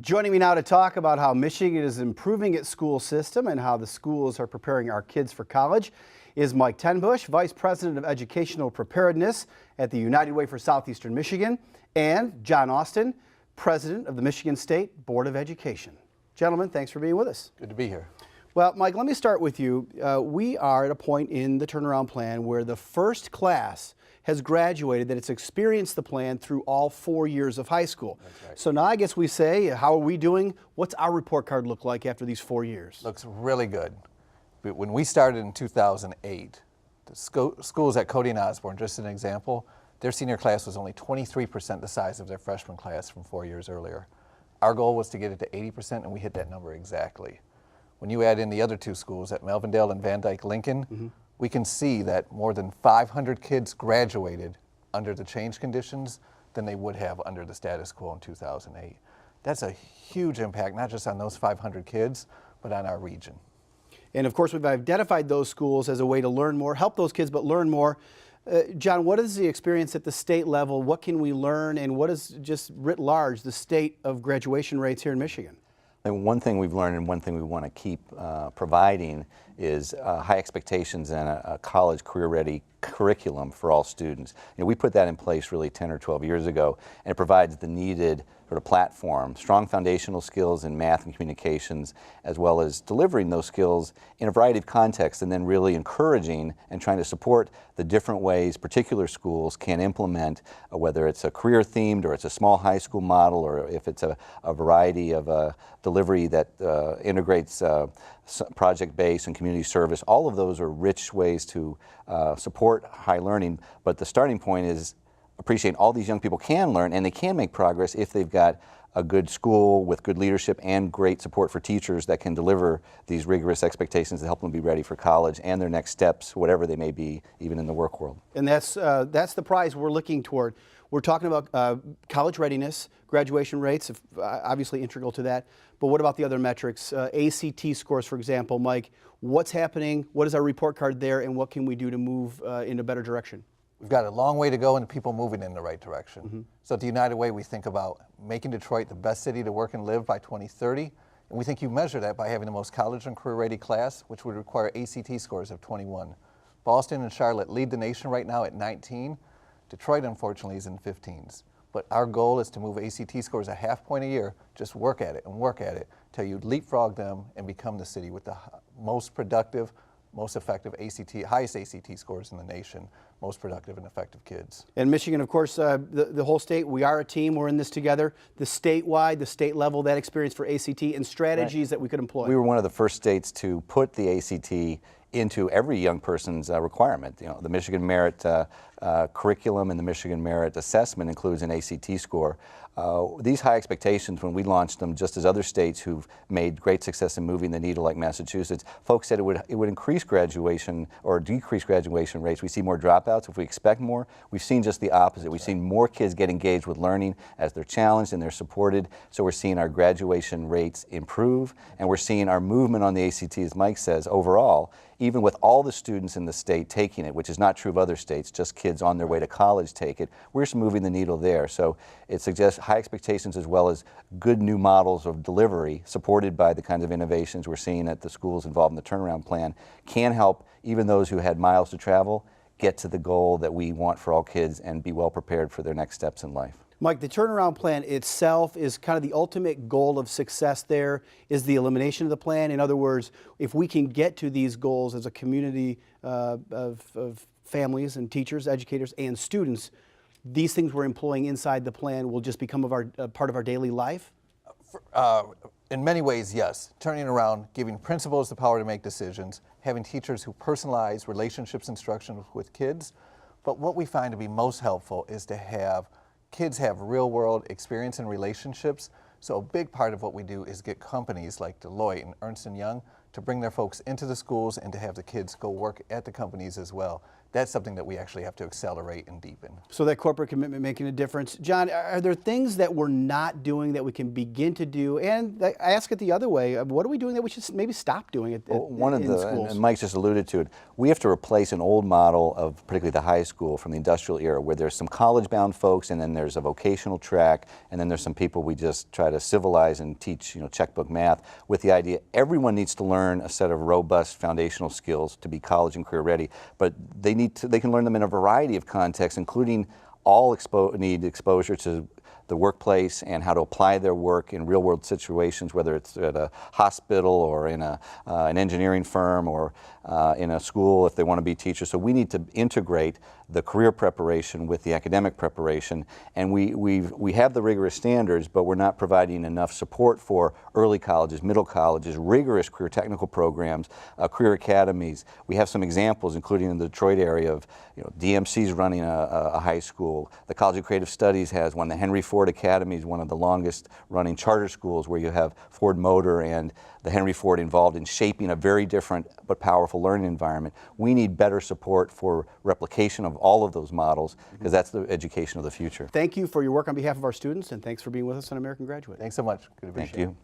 Joining me now to talk about how Michigan is improving its school system and how the schools are preparing our kids for college is Mike Tenbusch, Vice President of Educational Preparedness at the United Way for Southeastern Michigan, and John Austin, President of the Michigan State Board of Education. Gentlemen, thanks for being with us. Good to be here. Well, Mike, let me start with you. We are at a point in the turnaround plan where the first class has graduated that it's experienced the plan through all 4 years of high school. That's right. So now I guess we say, how are we doing? What's our report card look like after these 4 years? Looks really good. But when we started in 2008, the schools at Cody and Osborne, just an example, their senior class was only 23% the size of their freshman class from 4 years earlier. Our goal was to get it to 80%, and we hit that number exactly. When you add in the other two schools at Melvindale and Van Dyke Lincoln, we can see that more than 500 kids graduated under the change conditions than they would have under the status quo in 2008. That's a huge impact, not just on those 500 kids, but on our region. And of course, we've identified those schools as a way to learn more, help those kids, but learn more. John, what is the experience at the state level? What can we learn, and what is just writ large the state of graduation rates here in Michigan? And one thing we've learned and one thing we want to keep providing is high expectations and a college career-ready curriculum for all students. We put that in place really 10 or 12 years ago, and it provides the needed sort of platform, strong foundational skills in math and communications, as well as delivering those skills in a variety of contexts, and then really encouraging and trying to support the different ways particular schools can implement, whether it's a career-themed or it's a small high school model, or if it's a variety of delivery that integrates project-based and community service. All of those are rich ways to support high learning, but the starting point is appreciating all these young people can learn and they can make progress if they've got a good school with good leadership and great support for teachers that can deliver these rigorous expectations to help them be ready for college and their next steps, whatever they may be, even in the work world. And that's the prize we're looking toward. We're talking about college readiness, graduation rates, obviously integral to that. But what about the other metrics? ACT scores, for example. Mike, what's happening? What is our report card there, and what can we do to move in a better direction? We've got a long way to go and people moving in the right direction. So at the United Way, we think about making Detroit the best city to work and live by 2030. And we think you measure that by having the most college and career-ready class, which would require ACT scores of 21. Boston and Charlotte lead the nation right now at 19. Detroit, unfortunately, is in 15s. But our goal is to move ACT scores a half point a year. Just work at it and work at it till you leapfrog them and become the city with the most productive, most effective highest ACT scores in the nation, most productive and effective kids. And Michigan, of course, the whole state, we are a team, we're in this together. The statewide, the state level, that experience for ACT and strategies that we could employ. We were one of the first states to put the ACT into every young person's requirement. The Michigan Merit curriculum and the Michigan Merit assessment includes an ACT score. These high expectations, when we launched them, just as other states who've made great success in moving the needle like Massachusetts, folks said it would increase graduation or decrease graduation rates. We see more dropouts if we expect more. We've seen just the opposite. We've seen more kids get engaged with learning as they're challenged and they're supported. So we're seeing our graduation rates improve, and we're seeing our movement on the ACT, as Mike says, overall, even with all the students in the state taking it, which is not true of other states, just kids on their way to college take it, we're just moving the needle there. So it suggests high expectations as well as good new models of delivery supported by the kinds of innovations we're seeing at the schools involved in the turnaround plan can help even those who had miles to travel get to the goal that we want for all kids and be well prepared for their next steps in life. Mike, the turnaround plan itself is kind of the ultimate goal of success there, is the elimination of the plan. In other words, if we can get to these goals as a community of families and teachers, educators, and students, these things we're employing inside the plan will just become part of our daily life? In many ways, yes. Turning around, giving principals the power to make decisions, having teachers who personalize relationships instruction with kids. But what we find to be most helpful is to have kids have real-world experience in relationships. So a big part of what we do is get companies like Deloitte and Ernst & Young to bring their folks into the schools and to have the kids go work at the companies as well. that's something that we actually have to accelerate and deepen. So that corporate commitment making a difference. John, are there things that we're not doing that we can begin to do? And I ask it the other way, what are we doing that we should maybe stop doing in schools? And Mike just alluded to it, we have to replace an old model of particularly the high school from the industrial era where there's some college-bound folks and then there's a vocational track and then there's some people we just try to civilize and teach, checkbook math, with the idea everyone needs to learn a set of robust foundational skills to be college and career ready, but they can learn them in a variety of contexts, including all need exposure to the workplace and how to apply their work in real-world situations, whether it's at a hospital or in an engineering firm or in a school if they want to be teachers. So we need to integrate the career preparation with the academic preparation, and we have the rigorous standards, but we're not providing enough support for early colleges, middle colleges, rigorous career technical programs, career academies. We have some examples, including in the Detroit area of DMC's running a high school. The College of Creative Studies has one. The Henry Ford Academy is one of the longest running charter schools where you have Ford Motor and the Henry Ford involved in shaping a very different but powerful learning environment. We need better support for replication of all of those models because that's the education of the future. Thank you for your work on behalf of our students, and thanks for being with us on American Graduate. Thanks so much. Good to be here. Thank you.